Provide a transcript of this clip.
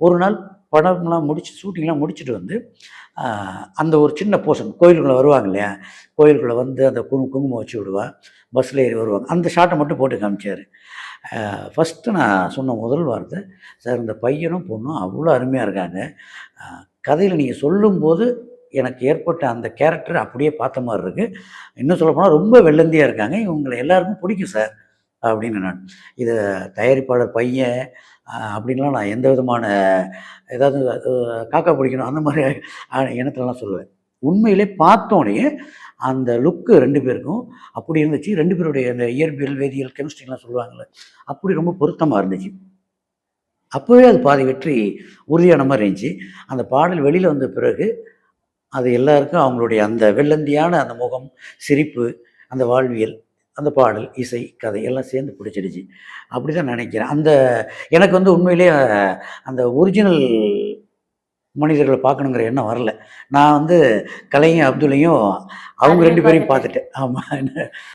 ஒரு நாள் படம்லாம் முடிச்சு ஷூட்டிங்லாம் முடிச்சுட்டு வந்து அந்த ஒரு சின்ன போர்ஷன் கோயிலுக்குள்ளே வருவாங்க இல்லையா, கோயிலுக்குள்ளே வந்து அந்த குங்குமம் வச்சு விடுவா, பஸ்ஸில் ஏறி வருவாங்க. அந்த ஷாட்டை மட்டும் போட்டு காமிச்சார். ஃபஸ்ட்டு நான் சொன்ன முதல் வார்த்தை, "சார் இந்த பையனும் பொண்ணும் அவ்வளோ அருமையாக இருக்காங்க. கதையில நீங்க சொல்லும்போது எனக்கு ஏற்பட்ட அந்த கேரக்டர் அப்படியே பார்த்த மாரி இருக்கு. இன்னும் சொல்லப்போனா ரொம்ப வெள்ளந்தியா இருக்காங்க. இவங்கள எல்லாருக்கும் பிடிக்கும் சார்." அப்படின்னு நான். இத தயாரிப்பாளர் பையன் அப்படின்லாம் நான் எந்த விதமான ஏதாவது காக்கா பிடிக்கணும் அந்த மாரி எண்ணத்துலலாம் சொல்லல. உண்மையிலே பார்த்தோனயே அந்த லுக்கு 2 பேருக்கும் அப்படி இருந்துச்சு. 2 பேருடைய அந்த இயற்பியல், வேதியியல், கெமிஸ்ட்ரிலாம் சொல்லுவாங்கல்ல, அப்படி ரொம்ப பொருத்தமா இருந்துச்சு. அப்பவே அது பாதி வெற்றி உறுதியான மாரி இருந்துச்சு. அந்த பாடல் வெளியில வந்த பிறகு, அது எல்லாருக்கும் அவங்களுடைய அந்த வெள்ளந்தியான அந்த முகம், சிரிப்பு, அந்த வாழ்வியல், அந்த பாடல், இசை, கதை எல்லாம் சேர்ந்து பிடிச்சிடுச்சு. அப்படிதான் நினைக்கிறேன். எனக்கு வந்து உண்மையிலேயே அந்த ஒரிஜினல் மனிதர்கள பார்க்கணுங்கிற எண்ணம் வரல. நான் வந்து கலையும், அப்துல்லையும் அவங்க 2 அதுலயும் பேரையும் பார்த்துட்டேன். பார்த்துட்டேன். ஆமா.